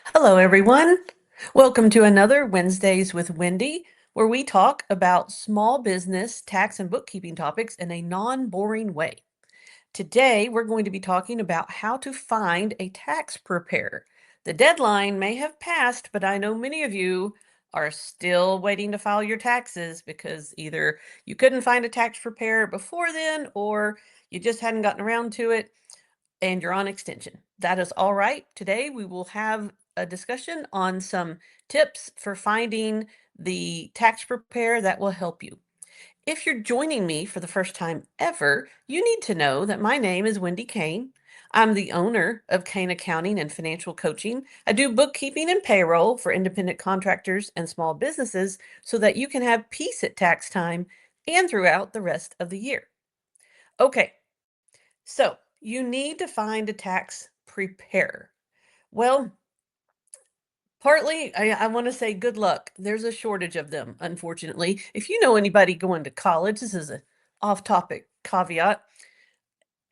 Hello, everyone. Welcome to another Wednesdays with Wendy, where we talk about small business, tax, and bookkeeping topics in a non boring way. Today, we're going to be talking about how to find a tax preparer. The deadline may have passed, but I know many of you are still waiting to file your taxes because either you couldn't find a tax preparer before then or you just hadn't gotten around to it and you're on extension. That is all right. Today we will have a discussion on some tips for finding the tax preparer that will help you. If you're joining me for the first time ever, you need to know that my name is Wendy Kane. I'm the owner of Kane Accounting and Financial Coaching. I do bookkeeping and payroll for independent contractors and small businesses so that you can have peace at tax time and throughout the rest of the year. Okay, so you need to find a tax preparer. Well, partly, I want to say good luck. There's a shortage of them, unfortunately. If you know anybody going to college, this is a off-topic caveat,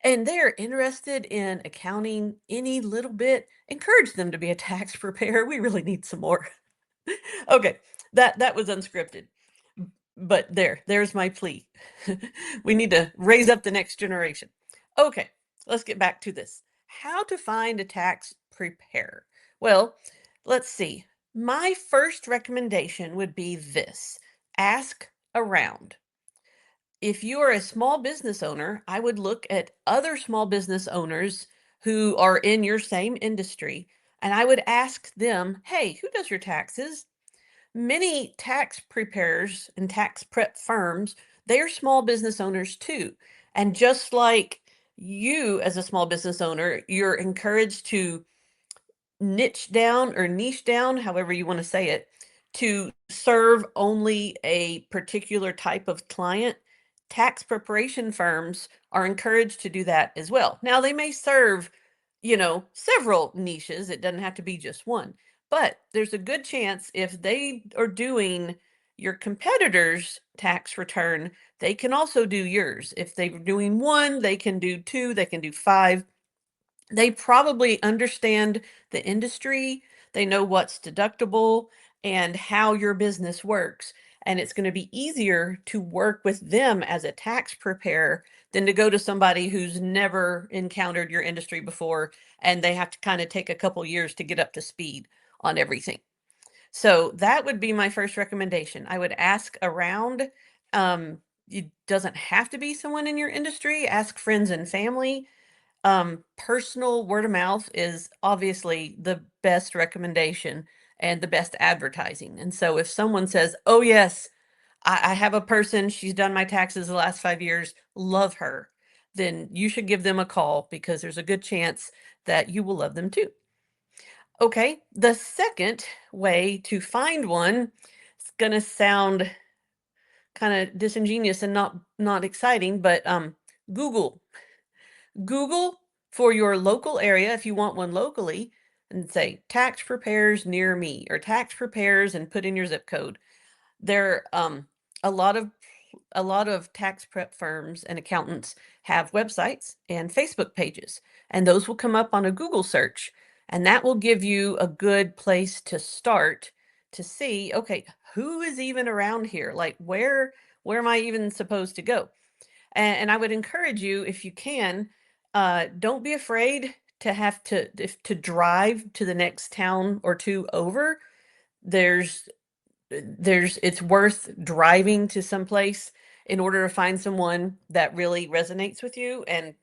and they're interested in accounting any little bit, encourage them to be a tax preparer. We really need some more. Okay, that was unscripted. But there's my plea. We need to raise up the next generation. Okay, let's get back to this. How to find a tax preparer? Well, let's see. My first recommendation would be this: ask around. If you are a small business owner, I would look at other small business owners who are in your same industry, and I would ask them, hey, who does your taxes? Many tax preparers and tax prep firms, they're small business owners too. And just like you as a small business owner, you're encouraged to niche down or niche down, however you want to say it, to serve only a particular type of client. Tax preparation firms are encouraged to do that as well. Now, they may serve, several niches. It doesn't have to be just one, but there's a good chance if they are doing your competitor's tax return, they can also do yours. If they're doing one, they can do two, they can do five. They probably understand the industry. They know what's deductible and how your business works. And it's going to be easier to work with them as a tax preparer than to go to somebody who's never encountered your industry before and they have to kind of take a couple years to get up to speed on everything. So that would be my first recommendation. I would ask around. It doesn't have to be someone in your industry. Ask friends and family. Personal word of mouth is obviously the best recommendation and the best advertising. And so if someone says, oh, yes, I have a person, she's done my taxes the last 5 years, love her, then you should give them a call because there's a good chance that you will love them too. Okay, the second way to find one, it's going to sound kind of disingenuous and not exciting, but Google. Google for your local area if you want one locally and say tax preparers near me or tax preparers and put in your zip code. There a lot of a lot of tax prep firms and accountants have websites and Facebook pages, and those will come up on a Google search, and that will give you a good place to start to see, okay, who is even around here? Like where am I even supposed to go? And I would encourage you, if you can, don't be afraid to have to to drive to the next town or two over. There's it's worth driving to some place in order to find someone that really resonates with you and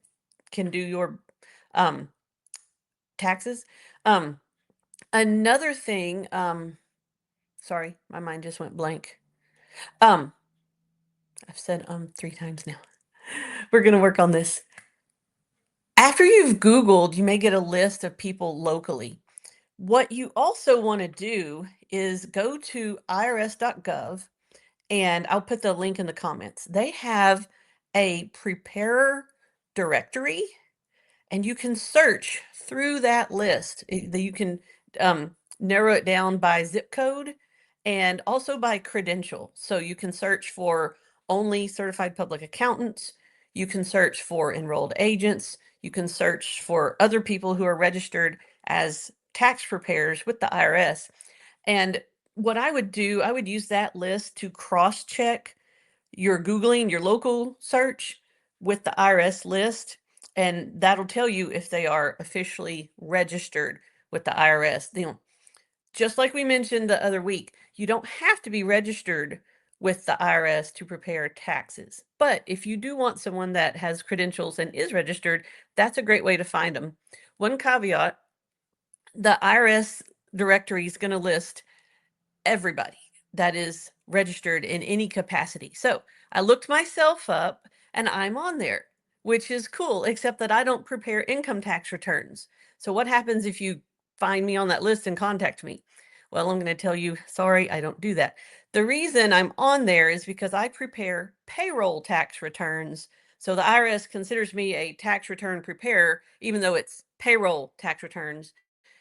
can do your um, taxes. Um, Another thing, sorry, my mind just went blank. Um, I've said 3 times now. We're gonna work on this. After you've Googled, you may get a list of people locally. What you also want to do is go to irs.gov, and I'll put the link in the comments. They have a preparer directory, and you can search through that list. You can narrow it down by zip code and also by credential. So you can search for only certified public accountants. You can search for enrolled agents. You can search for other people who are registered as tax preparers with the IRS. And what I would do, I would use that list to cross check your Googling your local search with the IRS list, and that'll tell you if they are officially registered with the IRS. Just like we mentioned the other week, you don't have to be registered with the IRS to prepare taxes. But if you do want someone that has credentials and is registered, that's a great way to find them. One caveat, the IRS directory is going to list everybody that is registered in any capacity. So I looked myself up and I'm on there, which is cool, except that I don't prepare income tax returns. So what happens if you find me on that list and contact me? Well, I'm going to tell you, sorry, I don't do that. The reason I'm on there is because I prepare payroll tax returns. So the IRS considers me a tax return preparer, even though it's payroll tax returns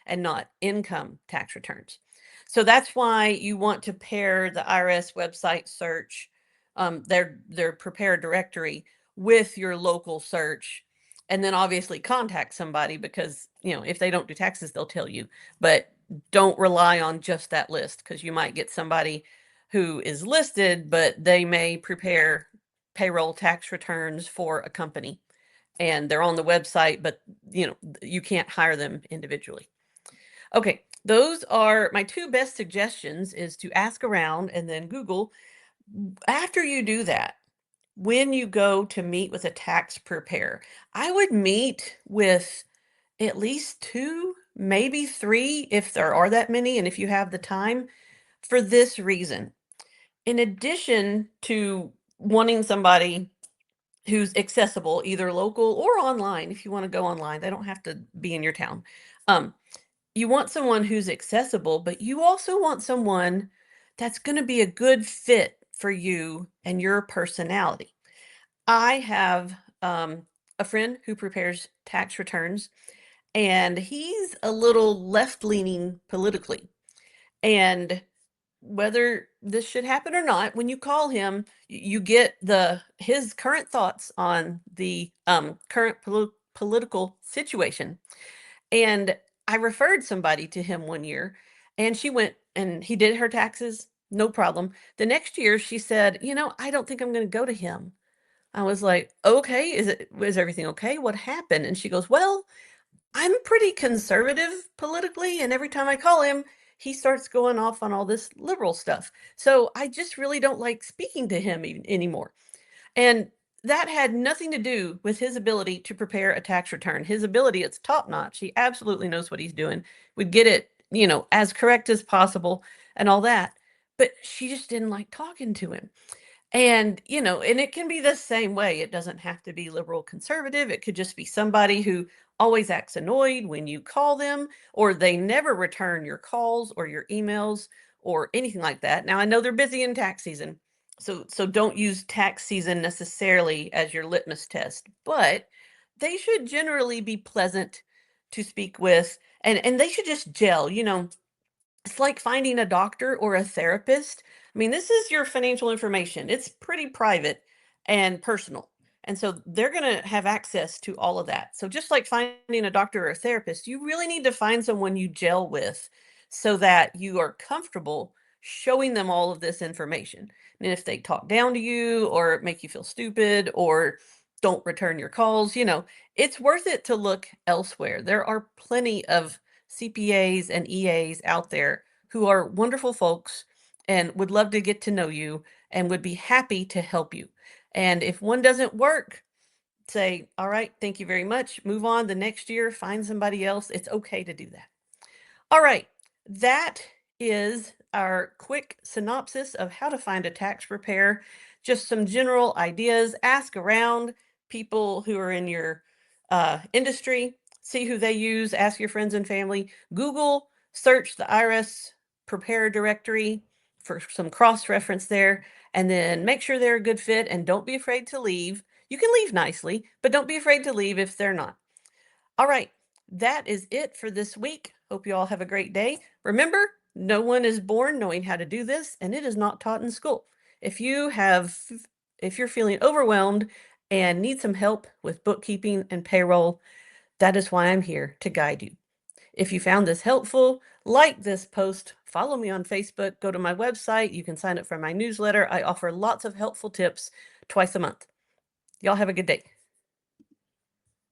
and not income tax returns. So that's why you want to pair the IRS website search, their prepared directory with your local search, and then obviously contact somebody because if they don't do taxes, they'll tell you. But don't rely on just that list because you might get somebody who is listed, but they may prepare payroll tax returns for a company and they're on the website, but you can't hire them individually. Okay, those are my two best suggestions is to ask around and then Google. After you do that, when you go to meet with a tax preparer, I would meet with at least two, maybe three, if there are that many, and if you have the time, for this reason. In addition to wanting somebody who's accessible, either local or online, if you want to go online, they don't have to be in your town. Um, you want someone who's accessible, but you also want someone that's going to be a good fit for you and your personality. I have a friend who prepares tax returns, and he's a little left leaning politically. And whether this should happen or not, when you call him, you get his current thoughts on the current political situation. And I referred somebody to him one year, and she went and he did her taxes, no problem. The next year, she said, I don't think I'm going to go to him. I was like, okay, is everything okay? What happened? And she goes, well, I'm pretty conservative politically, and every time I call him, he starts going off on all this liberal stuff. So I just really don't like speaking to him anymore. And that had nothing to do with his ability to prepare a tax return. His ability, it's top notch. He absolutely knows what he's doing, would get it, as correct as possible and all that. But she just didn't like talking to him. And it can be the same way. It doesn't have to be liberal conservative. It could just be somebody who always acts annoyed when you call them, or they never return your calls or your emails or anything like that. Now, I know they're busy in tax season, so don't use tax season necessarily as your litmus test, but they should generally be pleasant to speak with, and they should just gel. It's like finding a doctor or a therapist. I mean, this is your financial information. It's pretty private and personal. And so they're going to have access to all of that. So just like finding a doctor or a therapist, you really need to find someone you gel with so that you are comfortable showing them all of this information. And if they talk down to you or make you feel stupid or don't return your calls, it's worth it to look elsewhere. There are plenty of CPAs and EAs out there who are wonderful folks and would love to get to know you and would be happy to help you. And if one doesn't work, say, all right, thank you very much. Move on the next year, find somebody else. It's okay to do that. All right, that is our quick synopsis of how to find a tax preparer. Just some general ideas. Ask around people who are in your industry, see who they use, ask your friends and family. Google, search the IRS prepare directory for some cross reference there, and then make sure they're a good fit and don't be afraid to leave. You can leave nicely, but don't be afraid to leave if they're not. All right, that is it for this week. Hope you all have a great day. Remember, no one is born knowing how to do this, and it is not taught in school. If you have, if you're feeling overwhelmed and need some help with bookkeeping and payroll, that is why I'm here to guide you. If you found this helpful, like this post, follow me on Facebook, go to my website. You can sign up for my newsletter. I offer lots of helpful tips twice a month. Y'all have a good day.